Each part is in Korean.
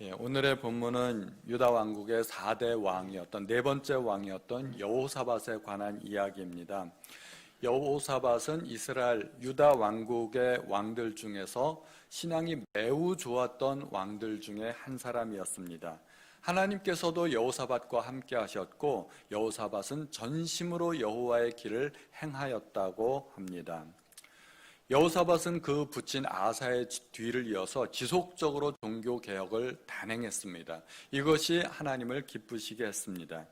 오늘의 본문은 유다 왕국의 4대 왕이었던 네 번째 왕이었던 여호사밧에 관한 이야기입니다. 여호사밧은 이스라엘 유다 왕국의 왕들 중에서 신앙이 매우 좋았던 왕들 중에 한 사람이었습니다. 하나님께서도 여호사밧과 함께 하셨고 여호사밧은 전심으로 여호와의 길을 행하였다고 합니다. 여호사밧은 그 부친 아사의 뒤를 이어서 지속적으로 종교개혁을 단행했습니다. 이것이 하나님을 기쁘시게 했습니다.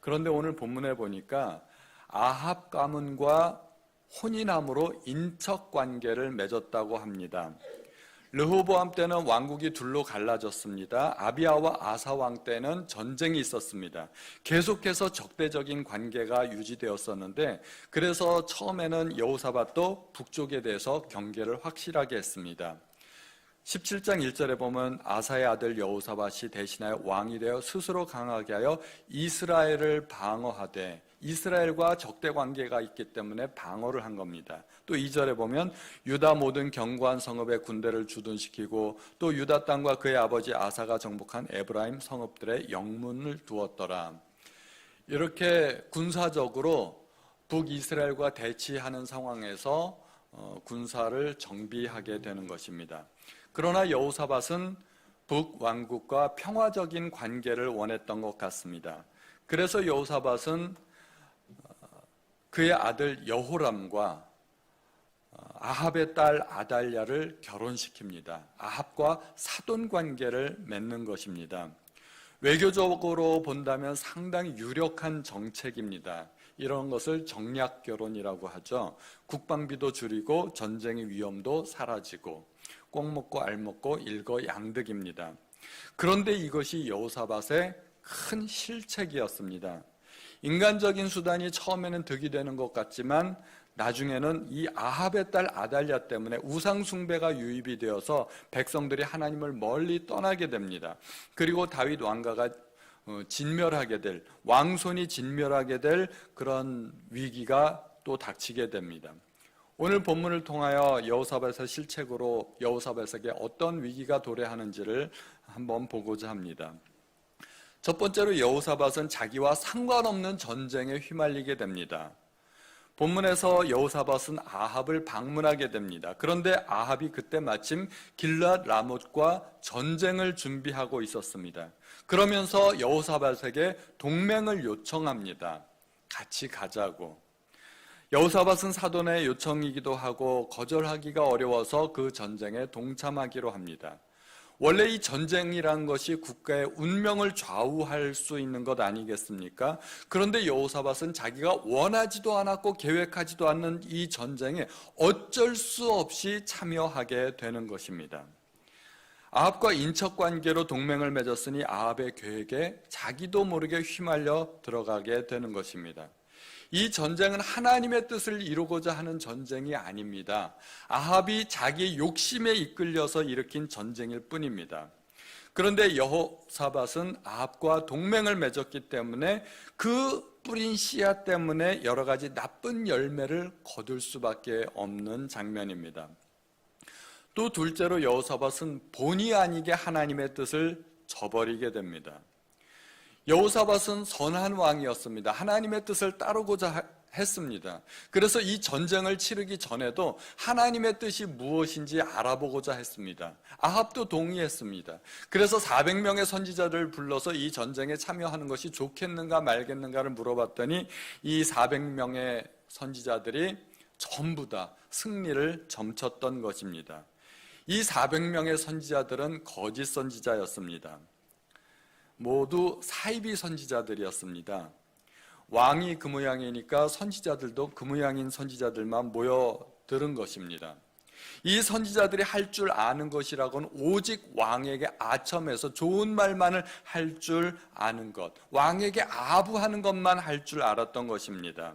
그런데 오늘 본문에 보니까 아합 가문과 혼인함으로 인척관계를 맺었다고 합니다. 르호보암 때는 왕국이 둘로 갈라졌습니다. 아비야와 아사 왕 때는 전쟁이 있었습니다. 계속해서 적대적인 관계가 유지되었었는데 그래서 처음에는 여호사밧도 북쪽에 대해서 경계를 확실하게 했습니다. 17장 1절에 보면 아사의 아들 여호사밧이 대신하여 왕이 되어 스스로 강하게 하여 이스라엘을 방어하되, 이스라엘과 적대 관계가 있기 때문에 방어를 한 겁니다. 또 2절에 보면 유다 모든 견고한 성읍에 군대를 주둔시키고 또 유다 땅과 그의 아버지 아사가 정복한 에브라임 성읍들의 영문을 두었더라. 이렇게 군사적으로 북이스라엘과 대치하는 상황에서 군사를 정비하게 되는 것입니다. 그러나 여호사밧은 북왕국과 평화적인 관계를 원했던 것 같습니다. 그래서 여호사밧은 그의 아들 여호람과 아합의 딸 아달랴를 결혼시킵니다. 아합과 사돈 관계를 맺는 것입니다. 외교적으로 본다면 상당히 유력한 정책입니다. 이런 것을 정략결혼이라고 하죠. 국방비도 줄이고 전쟁의 위험도 사라지고 꼭 먹고 알 먹고 일거양득입니다. 그런데 이것이 여호사밧의 큰 실책이었습니다. 인간적인 수단이 처음에는 득이 되는 것 같지만 나중에는 이 아합의 딸 아달랴 때문에 우상 숭배가 유입이 되어서 백성들이 하나님을 멀리 떠나게 됩니다. 그리고 다윗 왕가가 진멸하게 될, 왕손이 진멸하게 될 그런 위기가 또 닥치게 됩니다. 오늘 본문을 통하여 여호사밧의 실책으로 여호사밧에게 어떤 위기가 도래하는지를 한번 보고자 합니다. 첫 번째로 여호사밧은 자기와 상관없는 전쟁에 휘말리게 됩니다. 본문에서 여호사밧은 아합을 방문하게 됩니다. 그런데 아합이 그때 마침 길랏 라못과 전쟁을 준비하고 있었습니다. 그러면서 여호사밧에게 동맹을 요청합니다. 같이 가자고. 여호사밧은 사돈의 요청이기도 하고 거절하기가 어려워서 그 전쟁에 동참하기로 합니다. 원래 이 전쟁이란 것이 국가의 운명을 좌우할 수 있는 것 아니겠습니까? 그런데 여호사밧은 자기가 원하지도 않았고 계획하지도 않는 이 전쟁에 어쩔 수 없이 참여하게 되는 것입니다. 아합과 인척관계로 동맹을 맺었으니 아합의 계획에 자기도 모르게 휘말려 들어가게 되는 것입니다. 이 전쟁은 하나님의 뜻을 이루고자 하는 전쟁이 아닙니다. 아합이 자기의 욕심에 이끌려서 일으킨 전쟁일 뿐입니다. 그런데 여호사밧은 아합과 동맹을 맺었기 때문에 그 뿌린 씨앗 때문에 여러 가지 나쁜 열매를 거둘 수밖에 없는 장면입니다. 또 둘째로 여호사밧은 본의 아니게 하나님의 뜻을 저버리게 됩니다. 여호사밧은 선한 왕이었습니다. 하나님의 뜻을 따르고자 했습니다. 그래서 이 전쟁을 치르기 전에도 하나님의 뜻이 무엇인지 알아보고자 했습니다. 아합도 동의했습니다. 그래서 400명의 선지자를 불러서 이 전쟁에 참여하는 것이 좋겠는가 말겠는가를 물어봤더니 이 400명의 선지자들이 전부 다 승리를 점쳤던 것입니다. 이 400명의 선지자들은 거짓 선지자였습니다. 모두 사이비 선지자들이었습니다. 왕이 그 모양이니까 선지자들도 그 모양인 선지자들만 모여들은 것입니다. 이 선지자들이 할 줄 아는 것이라고는 오직 왕에게 아첨해서 좋은 말만을 할 줄 아는 것, 왕에게 아부하는 것만 할 줄 알았던 것입니다.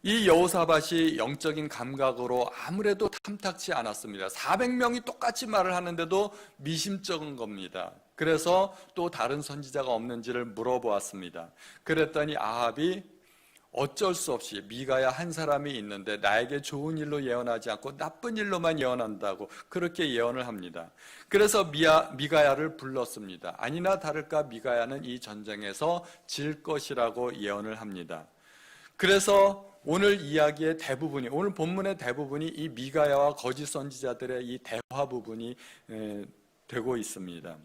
이 여호사밧이 영적인 감각으로 아무래도 탐탁치 않았습니다. 400명이 똑같이 말을 하는데도 미심쩍은 겁니다. 그래서 또 다른 선지자가 없는지를 물어보았습니다. 그랬더니 아합이 어쩔 수 없이 미가야 한 사람이 있는데 나에게 좋은 일로 예언하지 않고 나쁜 일로만 예언한다고 그렇게 예언을 합니다. 그래서 미가야를 불렀습니다. 아니나 다를까 미가야는 이 전쟁에서 질 것이라고 예언을 합니다. 그래서 오늘 이야기의 대부분이, 오늘 본문의 대부분이 이 미가야와 거짓 선지자들의 이 대화 부분이 되고 있습니다.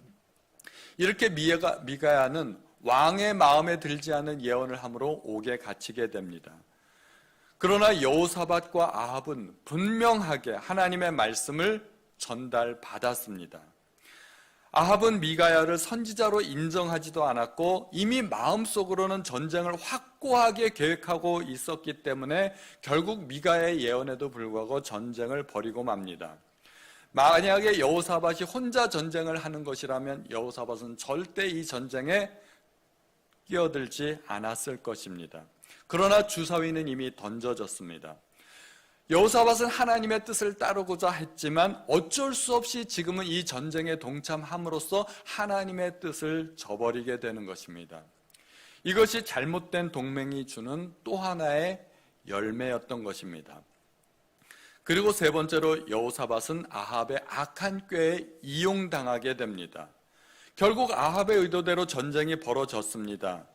이렇게 미가야는 왕의 마음에 들지 않은 예언을 함으로 옥에 갇히게 됩니다. 그러나 여호사밧과 아합은 분명하게 하나님의 말씀을 전달받았습니다. 아합은 미가야를 선지자로 인정하지도 않았고 이미 마음속으로는 전쟁을 확고하게 계획하고 있었기 때문에 결국 미가야의 예언에도 불구하고 전쟁을 벌이고 맙니다. 만약에 여호사밧이 혼자 전쟁을 하는 것이라면 여호사밧은 절대 이 전쟁에 끼어들지 않았을 것입니다. 그러나 주사위는 이미 던져졌습니다. 여호사밧은 하나님의 뜻을 따르고자 했지만 어쩔 수 없이 지금은 이 전쟁에 동참함으로써 하나님의 뜻을 저버리게 되는 것입니다. 이것이 잘못된 동맹이 주는 또 하나의 열매였던 것입니다. 그리고 세 번째로 여호사밧은 아합의 악한 꾀에 이용당하게 됩니다. 결국 아합의 의도대로 전쟁이 벌어졌습니다.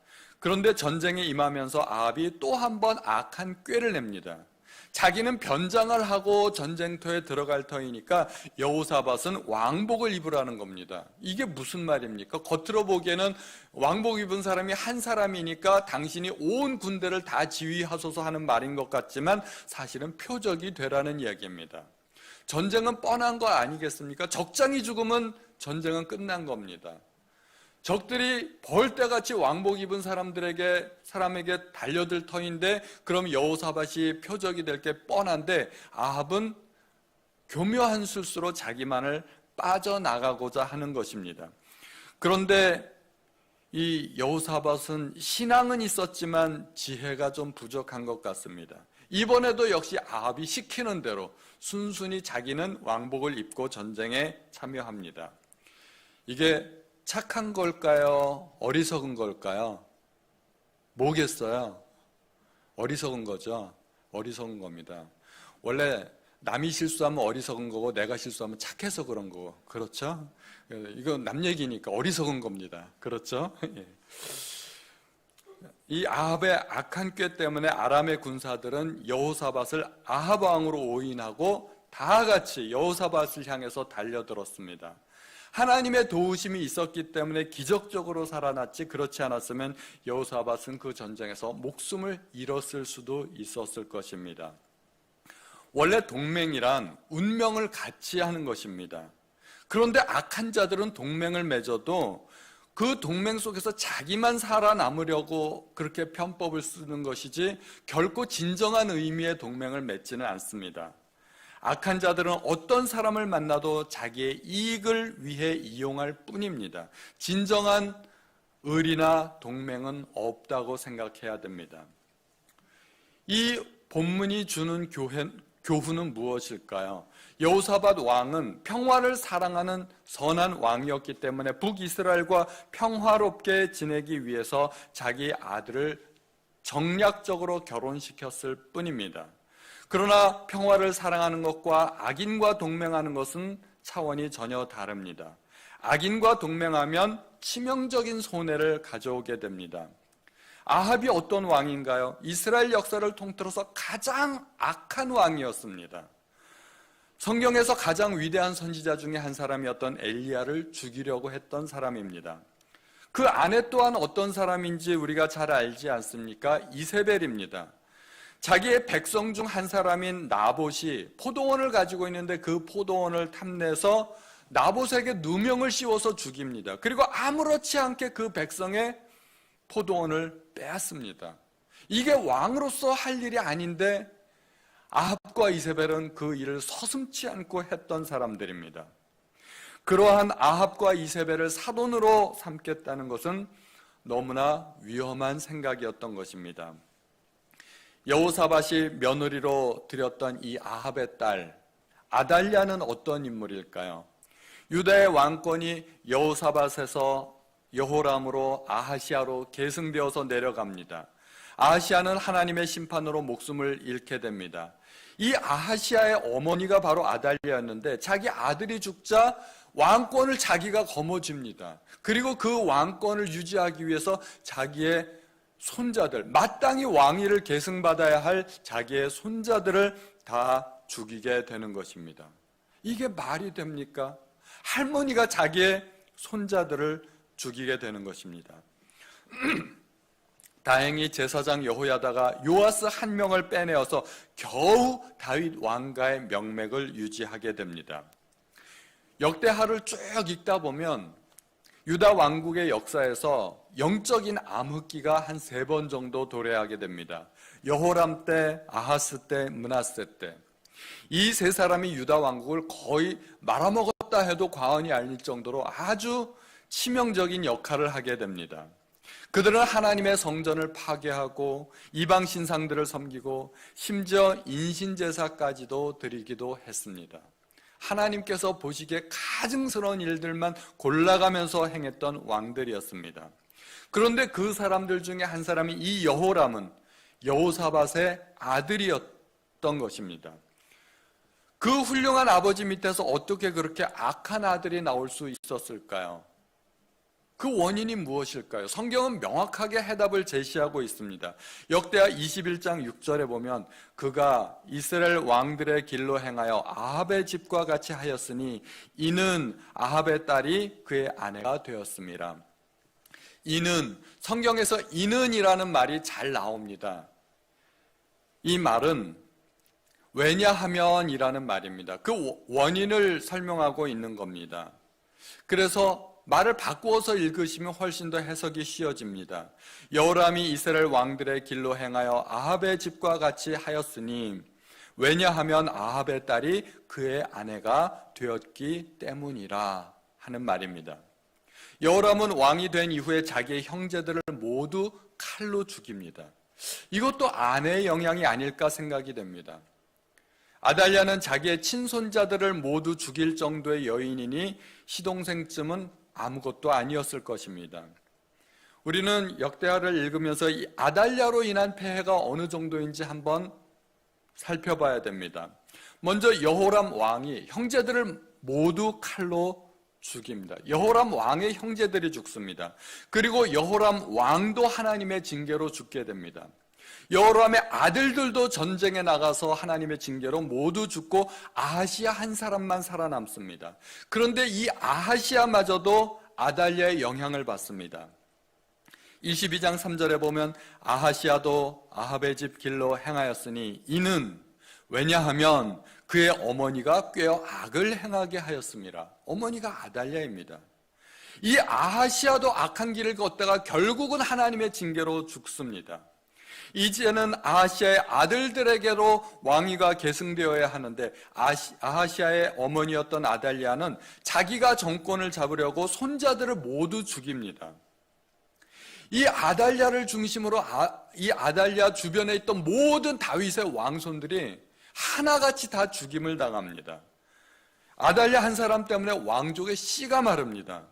그런데 전쟁에 임하면서 아합이 또 한 번 악한 꾀를 냅니다. 자기는 변장을 하고 전쟁터에 들어갈 터이니까 여호사밧은 왕복을 입으라는 겁니다. 이게 무슨 말입니까? 겉으로 보기에는 왕복 입은 사람이 한 사람이니까 당신이 온 군대를 다 지휘하소서 하는 말인 것 같지만 사실은 표적이 되라는 이야기입니다. 전쟁은 뻔한 거 아니겠습니까? 적장이 죽으면 전쟁은 끝난 겁니다. 적들이 벌떼같이 왕복 입은 사람에게 달려들 터인데 그럼 여호사밧이 표적이 될 게 뻔한데 아합은 교묘한 술수로 자기만을 빠져나가고자 하는 것입니다. 그런데 이 여호사밧은 신앙은 있었지만 지혜가 좀 부족한 것 같습니다. 이번에도 역시 아합이 시키는 대로 순순히 자기는 왕복을 입고 전쟁에 참여합니다. 이게 착한 걸까요? 어리석은 걸까요? 뭐겠어요? 어리석은 거죠. 어리석은 겁니다. 원래 남이 실수하면 어리석은 거고 내가 실수하면 착해서 그런 거고, 그렇죠? 이건 남 얘기니까 어리석은 겁니다. 그렇죠? 이 아합의 악한 꾀 때문에 아람의 군사들은 여호사밧을 아합 왕으로 오인하고 다 같이 여호사밧을 향해서 달려들었습니다. 하나님의 도우심이 있었기 때문에 기적적으로 살아났지, 그렇지 않았으면 여호사밧은 그 전쟁에서 목숨을 잃었을 수도 있었을 것입니다. 원래 동맹이란 운명을 같이 하는 것입니다. 그런데 악한 자들은 동맹을 맺어도 그 동맹 속에서 자기만 살아남으려고 그렇게 편법을 쓰는 것이지 결코 진정한 의미의 동맹을 맺지는 않습니다. 악한 자들은 어떤 사람을 만나도 자기의 이익을 위해 이용할 뿐입니다. 진정한 의리나 동맹은 없다고 생각해야 됩니다. 이 본문이 주는 교훈은 무엇일까요? 여호사밧 왕은 평화를 사랑하는 선한 왕이었기 때문에 북이스라엘과 평화롭게 지내기 위해서 자기 아들을 정략적으로 결혼시켰을 뿐입니다. 그러나 평화를 사랑하는 것과 악인과 동맹하는 것은 차원이 전혀 다릅니다. 악인과 동맹하면 치명적인 손해를 가져오게 됩니다. 아합이 어떤 왕인가요? 이스라엘 역사를 통틀어서 가장 악한 왕이었습니다. 성경에서 가장 위대한 선지자 중에 한 사람이었던 엘리야를 죽이려고 했던 사람입니다. 그 아내 또한 어떤 사람인지 우리가 잘 알지 않습니까? 이세벨입니다. 자기의 백성 중 한 사람인 나봇이 포도원을 가지고 있는데 그 포도원을 탐내서 나봇에게 누명을 씌워서 죽입니다. 그리고 아무렇지 않게 그 백성의 포도원을 빼앗습니다. 이게 왕으로서 할 일이 아닌데 아합과 이세벨은 그 일을 서슴지 않고 했던 사람들입니다. 그러한 아합과 이세벨을 사돈으로 삼겠다는 것은 너무나 위험한 생각이었던 것입니다. 여호사밧이 며느리로 들였던 이 아합의 딸 아달랴는 어떤 인물일까요? 유다의 왕권이 여호사밧에서 여호람으로 아하시아로 계승되어서 내려갑니다. 아하시아는 하나님의 심판으로 목숨을 잃게 됩니다. 이 아하시아의 어머니가 바로 아달랴였는데 자기 아들이 죽자 왕권을 자기가 거머쥡니다. 그리고 그 왕권을 유지하기 위해서 자기의 손자들, 마땅히 왕위를 계승받아야 할 자기의 손자들을 다 죽이게 되는 것입니다. 이게 말이 됩니까? 할머니가 자기의 손자들을 죽이게 되는 것입니다. 다행히 제사장 여호야다가 요아스 한 명을 빼내어서 겨우 다윗 왕가의 명맥을 유지하게 됩니다. 역대하를 쭉 읽다 보면 유다 왕국의 역사에서 영적인 암흑기가 한 3번 정도 도래하게 됩니다. 여호람 때, 아하스 때, 므낫세 때. 이 3사람이 유다 왕국을 거의 말아먹었다 해도 과언이 아닐 정도로 아주 치명적인 역할을 하게 됩니다. 그들은 하나님의 성전을 파괴하고 이방 신상들을 섬기고 심지어 인신제사까지도 드리기도 했습니다. 하나님께서 보시기에 가증스러운 일들만 골라가면서 행했던 왕들이었습니다. 그런데 그 사람들 중에 한 사람이 이 여호람은 여호사밧의 아들이었던 것입니다. 그 훌륭한 아버지 밑에서 어떻게 그렇게 악한 아들이 나올 수 있었을까요? 그 원인이 무엇일까요? 성경은 명확하게 해답을 제시하고 있습니다. 역대하 21장 6절에 보면 그가 이스라엘 왕들의 길로 행하여 아합의 집과 같이 하였으니 이는 아합의 딸이 그의 아내가 되었습니다. 이는, 성경에서 이는이라는 말이 잘 나옵니다. 이 말은 왜냐하면이라는 말입니다. 그 원인을 설명하고 있는 겁니다. 그래서 말을 바꾸어서 읽으시면 훨씬 더 해석이 쉬워집니다. 여호람이 이스라엘 왕들의 길로 행하여 아합의 집과 같이 하였으니 왜냐하면 아합의 딸이 그의 아내가 되었기 때문이라 하는 말입니다. 여호람은 왕이 된 이후에 자기의 형제들을 모두 칼로 죽입니다. 이것도 아내의 영향이 아닐까 생각이 됩니다. 아달랴는 자기의 친손자들을 모두 죽일 정도의 여인이니 시동생쯤은 아무것도 아니었을 것입니다. 우리는 역대하를 읽으면서 이 아달랴로 인한 폐해가 어느 정도인지 한번 살펴봐야 됩니다. 먼저 여호람 왕이 형제들을 모두 칼로 죽입니다. 여호람 왕의 형제들이 죽습니다. 그리고 여호람 왕도 하나님의 징계로 죽게 됩니다. 여호람의 아들들도 전쟁에 나가서 하나님의 징계로 모두 죽고 아하시아 한 사람만 살아남습니다. 그런데 이 아하시아마저도 아달랴의 영향을 받습니다. 22장 3절에 보면 아하시아도 아합의 집 길로 행하였으니 이는 왜냐하면 그의 어머니가 꾀어 악을 행하게 하였습니다. 어머니가 아달랴입니다. 이 아하시아도 악한 길을 걷다가 결국은 하나님의 징계로 죽습니다. 이제는 아하시아의 아들들에게로 왕위가 계승되어야 하는데 아하시아의 어머니였던 아달랴는 자기가 정권을 잡으려고 손자들을 모두 죽입니다. 이 아달랴를 중심으로 이 아달랴 주변에 있던 모든 다윗의 왕손들이 하나같이 다 죽임을 당합니다. 아달랴 한 사람 때문에 왕족의 씨가 마릅니다.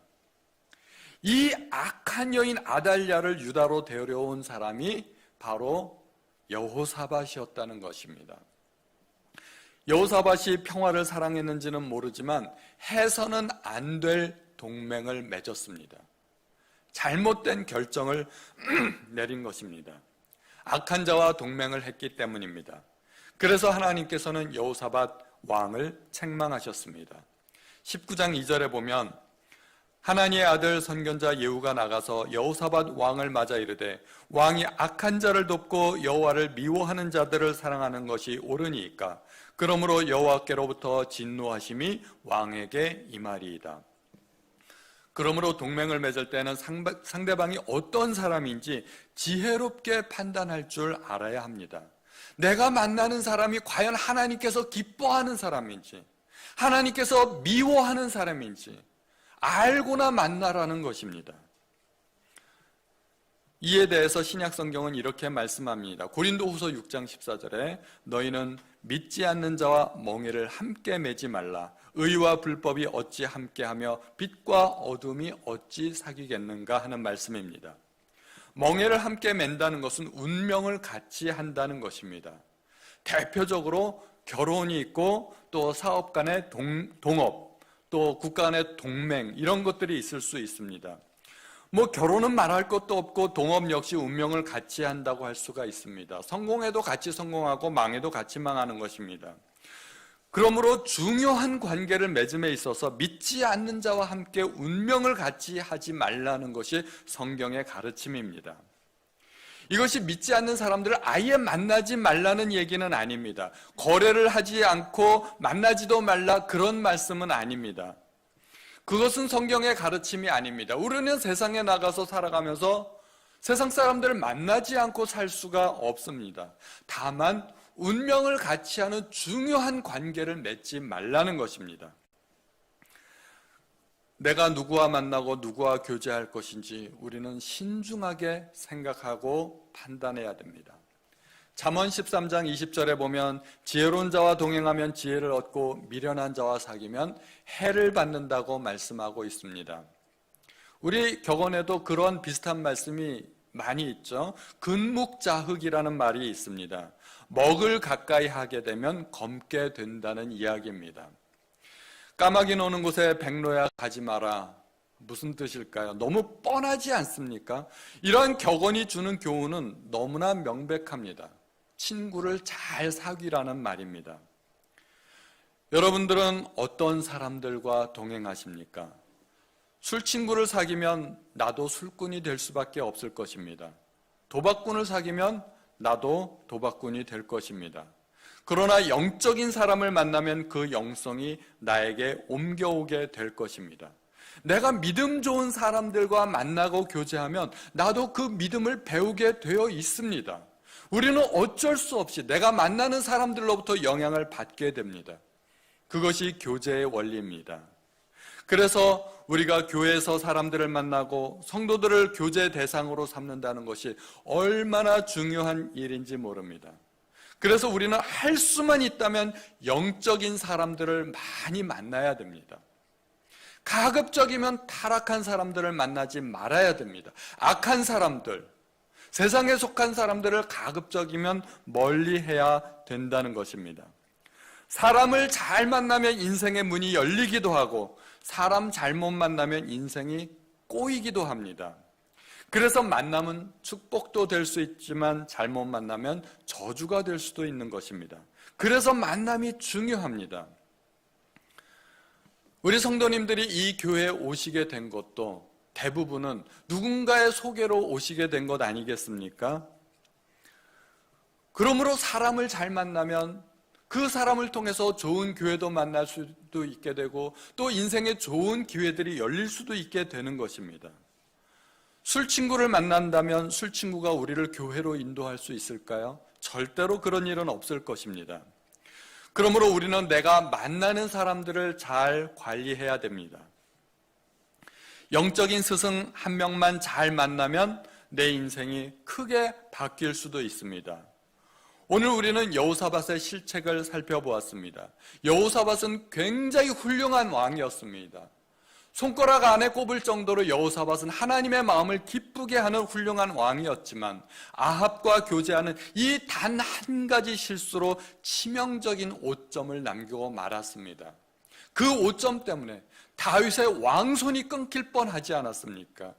이 악한 여인 아달랴를 유다로 데려온 사람이 바로 여호사밧이었다는 것입니다. 여호사밧이 평화를 사랑했는지는 모르지만 해서는 안 될 동맹을 맺었습니다. 잘못된 결정을 내린 것입니다. 악한 자와 동맹을 했기 때문입니다. 그래서 하나님께서는 여호사밧 왕을 책망하셨습니다. 19장 2절에 보면 하나님의 아들 선견자 예후가 나가서 여호사밧 왕을 맞아 이르되 왕이 악한 자를 돕고 여호와를 미워하는 자들을 사랑하는 것이 옳으니까 그러므로 여호와께로부터 진노하심이 왕에게 임하리이다. 그러므로 동맹을 맺을 때는 상대방이 어떤 사람인지 지혜롭게 판단할 줄 알아야 합니다. 내가 만나는 사람이 과연 하나님께서 기뻐하는 사람인지 하나님께서 미워하는 사람인지 알고나 만나라는 것입니다. 이에 대해서 신약성경은 이렇게 말씀합니다. 고린도후서 6장 14절에 너희는 믿지 않는 자와 멍에를 함께 매지 말라. 의와 불법이 어찌 함께하며 빛과 어둠이 어찌 사귀겠는가 하는 말씀입니다. 멍에를 함께 맨다는 것은 운명을 같이 한다는 것입니다. 대표적으로 결혼이 있고 또 사업 간의 동업, 또 국가 간의 동맹 이런 것들이 있을 수 있습니다. 결혼은 말할 것도 없고 동업 역시 운명을 같이 한다고 할 수가 있습니다. 성공해도 같이 성공하고 망해도 같이 망하는 것입니다. 그러므로 중요한 관계를 맺음에 있어서 믿지 않는 자와 함께 운명을 같이 하지 말라는 것이 성경의 가르침입니다. 이것이 믿지 않는 사람들을 아예 만나지 말라는 얘기는 아닙니다. 거래를 하지 않고 만나지도 말라 그런 말씀은 아닙니다. 그것은 성경의 가르침이 아닙니다. 우리는 세상에 나가서 살아가면서 세상 사람들을 만나지 않고 살 수가 없습니다. 다만 운명을 같이 하는 중요한 관계를 맺지 말라는 것입니다. 내가 누구와 만나고 누구와 교제할 것인지 우리는 신중하게 생각하고 판단해야 됩니다. 잠언 13장 20절에 보면 지혜로운 자와 동행하면 지혜를 얻고 미련한 자와 사귀면 해를 받는다고 말씀하고 있습니다. 우리 격언에도 그런 비슷한 말씀이 많이 있죠. 근묵자흑이라는 말이 있습니다. 먹을 가까이 하게 되면 검게 된다는 이야기입니다. 까마귀 노는 곳에 백로야 가지 마라. 무슨 뜻일까요? 너무 뻔하지 않습니까? 이러한 격언이 주는 교훈은 너무나 명백합니다. 친구를 잘 사귀라는 말입니다. 여러분들은 어떤 사람들과 동행하십니까? 술 친구를 사귀면 나도 술꾼이 될 수밖에 없을 것입니다. 도박꾼을 사귀면 나도 도박꾼이 될 것입니다. 그러나 영적인 사람을 만나면 그 영성이 나에게 옮겨오게 될 것입니다. 내가 믿음 좋은 사람들과 만나고 교제하면 나도 그 믿음을 배우게 되어 있습니다. 우리는 어쩔 수 없이 내가 만나는 사람들로부터 영향을 받게 됩니다. 그것이 교제의 원리입니다. 그래서 우리가 교회에서 사람들을 만나고 성도들을 교제 대상으로 삼는다는 것이 얼마나 중요한 일인지 모릅니다. 그래서 우리는 할 수만 있다면 영적인 사람들을 많이 만나야 됩니다. 가급적이면 타락한 사람들을 만나지 말아야 됩니다. 악한 사람들, 세상에 속한 사람들을 가급적이면 멀리해야 된다는 것입니다. 사람을 잘 만나면 인생의 문이 열리기도 하고 사람 잘못 만나면 인생이 꼬이기도 합니다. 그래서 만남은 축복도 될 수 있지만 잘못 만나면 저주가 될 수도 있는 것입니다. 그래서 만남이 중요합니다. 우리 성도님들이 이 교회에 오시게 된 것도 대부분은 누군가의 소개로 오시게 된 것 아니겠습니까? 그러므로 사람을 잘 만나면 그 사람을 통해서 좋은 교회도 만날 수도 있게 되고 또 인생에 좋은 기회들이 열릴 수도 있게 되는 것입니다. 술 친구를 만난다면 술 친구가 우리를 교회로 인도할 수 있을까요? 절대로 그런 일은 없을 것입니다. 그러므로 우리는 내가 만나는 사람들을 잘 관리해야 됩니다. 영적인 스승 한 명만 잘 만나면 내 인생이 크게 바뀔 수도 있습니다. 오늘 우리는 여호사밧의 실책을 살펴보았습니다. 여호사밧은 굉장히 훌륭한 왕이었습니다. 손가락 안에 꼽을 정도로 여호사밧은 하나님의 마음을 기쁘게 하는 훌륭한 왕이었지만 아합과 교제하는 이 단 한 가지 실수로 치명적인 오점을 남기고 말았습니다. 그 오점 때문에 다윗의 왕손이 끊길 뻔하지 않았습니까?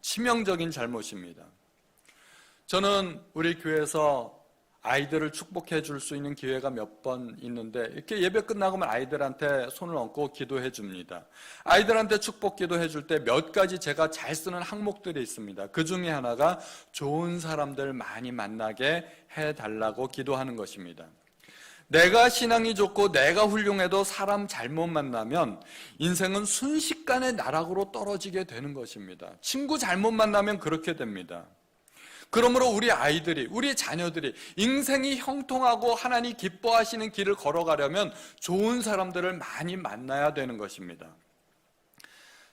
치명적인 잘못입니다. 저는 우리 교회에서 아이들을 축복해 줄 수 있는 기회가 몇 번 있는데 이렇게 예배 끝나고만 아이들한테 손을 얹고 기도해 줍니다. 아이들한테 축복 기도해 줄 때 몇 가지 제가 잘 쓰는 항목들이 있습니다. 그 중에 하나가 좋은 사람들 많이 만나게 해달라고 기도하는 것입니다. 내가 신앙이 좋고 내가 훌륭해도 사람 잘못 만나면 인생은 순식간에 나락으로 떨어지게 되는 것입니다. 친구 잘못 만나면 그렇게 됩니다. 그러므로 우리 아이들이, 우리 자녀들이 인생이 형통하고 하나님 기뻐하시는 길을 걸어가려면 좋은 사람들을 많이 만나야 되는 것입니다.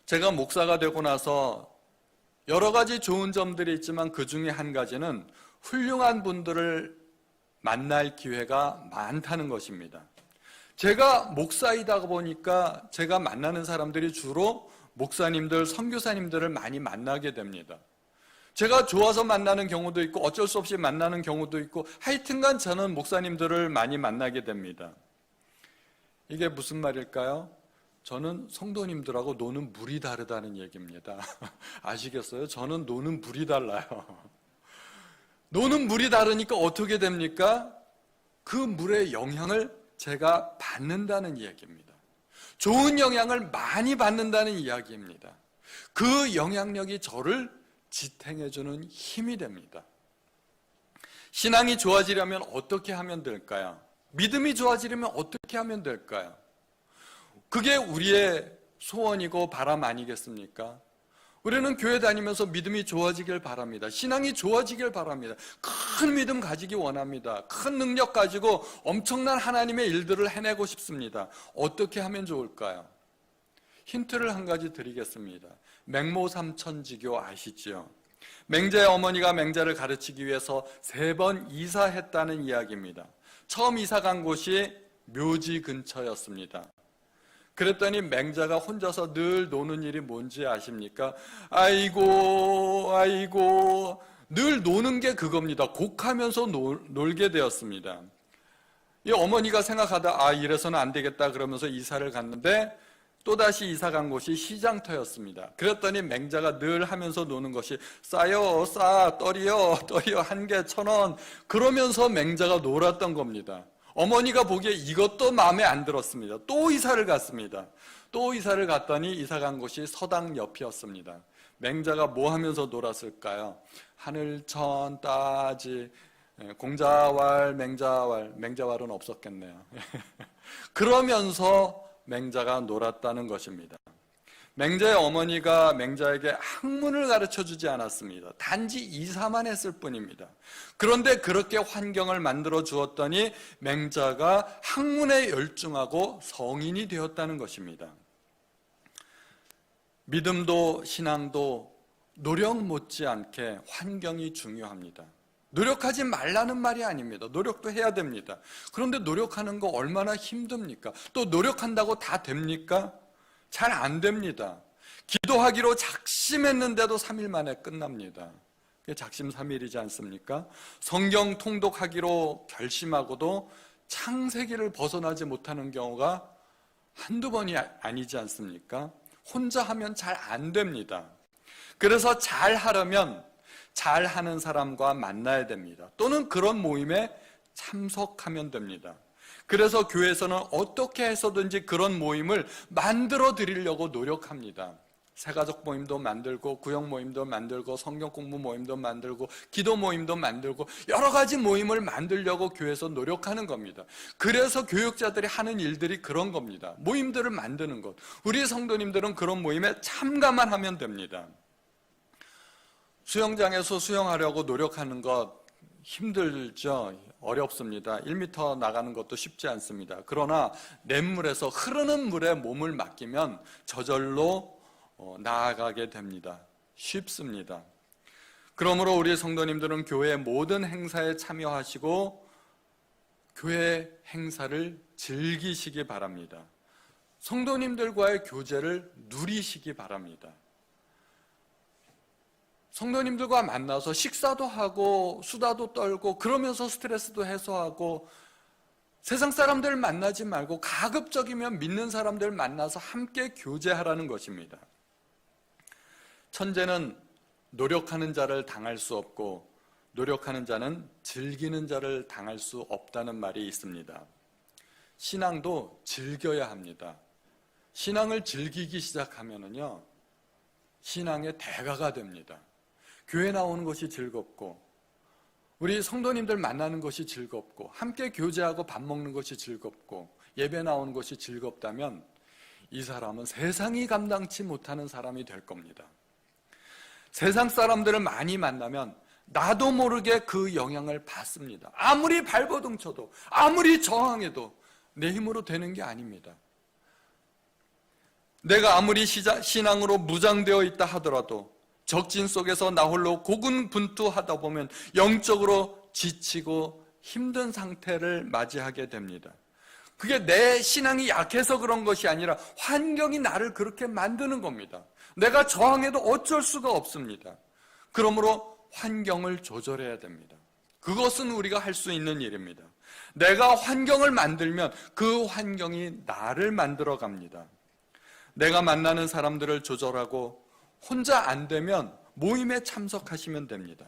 제가 목사가 되고 나서 여러 가지 좋은 점들이 있지만 그 중에 한 가지는 훌륭한 분들을 만날 기회가 많다는 것입니다. 제가 목사이다 보니까 제가 만나는 사람들이 주로 목사님들, 선교사님들을 많이 만나게 됩니다. 제가 좋아서 만나는 경우도 있고 어쩔 수 없이 만나는 경우도 있고 하여튼간 저는 목사님들을 많이 만나게 됩니다. 이게 무슨 말일까요? 저는 성도님들하고 노는 물이 다르다는 얘기입니다. 아시겠어요? 저는 노는 물이 달라요. 노는 물이 다르니까 어떻게 됩니까? 그 물의 영향을 제가 받는다는 이야기입니다. 좋은 영향을 많이 받는다는 이야기입니다. 그 영향력이 저를 지탱해주는 힘이 됩니다. 신앙이 좋아지려면 어떻게 하면 될까요? 믿음이 좋아지려면 어떻게 하면 될까요? 그게 우리의 소원이고 바람 아니겠습니까? 우리는 교회 다니면서 믿음이 좋아지길 바랍니다. 신앙이 좋아지길 바랍니다. 큰 믿음 가지기 원합니다. 큰 능력 가지고 엄청난 하나님의 일들을 해내고 싶습니다. 어떻게 하면 좋을까요? 힌트를 한 가지 드리겠습니다. 맹모삼천지교 아시죠? 맹자의 어머니가 맹자를 가르치기 위해서 3번 이사했다는 이야기입니다. 처음 이사 간 곳이 묘지 근처였습니다. 그랬더니 맹자가 혼자서 늘 노는 일이 뭔지 아십니까? 아이고 늘 노는 게 그겁니다. 곡하면서 놀게 되었습니다. 이 어머니가 생각하다 이래서는 안 되겠다 그러면서 이사를 갔는데 또다시 이사 간 곳이 시장터였습니다. 그랬더니 맹자가 늘 하면서 노는 것이 싸요 떨이요 1개 1,000원 그러면서 맹자가 놀았던 겁니다. 어머니가 보기에 이것도 마음에 안 들었습니다. 또 이사를 갔습니다. 또 이사를 갔더니 이사 간 곳이 서당 옆이었습니다. 맹자가 뭐 하면서 놀았을까요? 하늘천 따지 공자왈 맹자왈은 없었겠네요. 그러면서 맹자가 놀았다는 것입니다. 맹자의 어머니가 맹자에게 학문을 가르쳐주지 않았습니다. 단지 이사만 했을 뿐입니다. 그런데 그렇게 환경을 만들어 주었더니 맹자가 학문에 열중하고 성인이 되었다는 것입니다. 믿음도 신앙도 노력 못지않게 환경이 중요합니다. 노력하지 말라는 말이 아닙니다. 노력도 해야 됩니다. 그런데 노력하는 거 얼마나 힘듭니까? 또 노력한다고 다 됩니까? 잘 안 됩니다. 기도하기로 작심했는데도 3일 만에 끝납니다. 그게 작심삼일이지 않습니까? 성경 통독하기로 결심하고도 창세기를 벗어나지 못하는 경우가 한두 번이 아니지 않습니까? 혼자 하면 잘 안 됩니다. 그래서 잘 하려면 잘하는 사람과 만나야 됩니다. 또는 그런 모임에 참석하면 됩니다. 그래서 교회에서는 어떻게 해서든지 그런 모임을 만들어 드리려고 노력합니다. 새가족 모임도 만들고 구역 모임도 만들고 성경 공부 모임도 만들고 기도 모임도 만들고 여러 가지 모임을 만들려고 교회에서 노력하는 겁니다. 그래서 교육자들이 하는 일들이 그런 겁니다. 모임들을 만드는 것. 우리 성도님들은 그런 모임에 참가만 하면 됩니다. 수영장에서 수영하려고 노력하는 것 힘들죠. 어렵습니다. 1m 나가는 것도 쉽지 않습니다. 그러나 냇물에서 흐르는 물에 몸을 맡기면 저절로 나아가게 됩니다. 쉽습니다. 그러므로 우리 성도님들은 교회의 모든 행사에 참여하시고 교회 행사를 즐기시기 바랍니다. 성도님들과의 교제를 누리시기 바랍니다. 성도님들과 만나서 식사도 하고 수다도 떨고 그러면서 스트레스도 해소하고 세상 사람들 만나지 말고 가급적이면 믿는 사람들 만나서 함께 교제하라는 것입니다. 천재는 노력하는 자를 당할 수 없고 노력하는 자는 즐기는 자를 당할 수 없다는 말이 있습니다. 신앙도 즐겨야 합니다. 신앙을 즐기기 시작하면은요, 신앙의 대가가 됩니다. 교회 나오는 것이 즐겁고 우리 성도님들 만나는 것이 즐겁고 함께 교제하고 밥 먹는 것이 즐겁고 예배 나오는 것이 즐겁다면 이 사람은 세상이 감당치 못하는 사람이 될 겁니다. 세상 사람들을 많이 만나면 나도 모르게 그 영향을 받습니다. 아무리 발버둥 쳐도 아무리 저항해도 내 힘으로 되는 게 아닙니다. 내가 아무리 신앙으로 무장되어 있다 하더라도 적진 속에서 나 홀로 고군분투하다 보면 영적으로 지치고 힘든 상태를 맞이하게 됩니다. 그게 내 신앙이 약해서 그런 것이 아니라 환경이 나를 그렇게 만드는 겁니다. 내가 저항해도 어쩔 수가 없습니다. 그러므로 환경을 조절해야 됩니다. 그것은 우리가 할 수 있는 일입니다. 내가 환경을 만들면 그 환경이 나를 만들어 갑니다. 내가 만나는 사람들을 조절하고 혼자 안 되면 모임에 참석하시면 됩니다.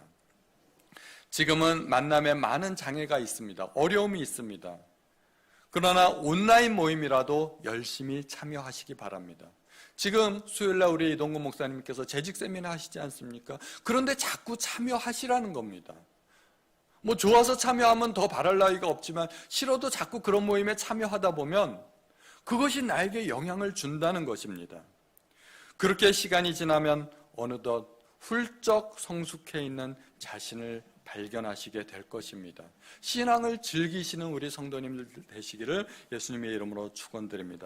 지금은 만남에 많은 장애가 있습니다. 어려움이 있습니다. 그러나 온라인 모임이라도 열심히 참여하시기 바랍니다. 지금 수요일날 우리 이동근 목사님께서 재직 세미나 하시지 않습니까? 그런데 자꾸 참여하시라는 겁니다. 뭐 좋아서 참여하면 더 바랄 나위가 없지만 싫어도 자꾸 그런 모임에 참여하다 보면 그것이 나에게 영향을 준다는 것입니다. 그렇게 시간이 지나면 어느덧 훌쩍 성숙해 있는 자신을 발견하시게 될 것입니다. 신앙을 즐기시는 우리 성도님들 되시기를 예수님의 이름으로 축원드립니다.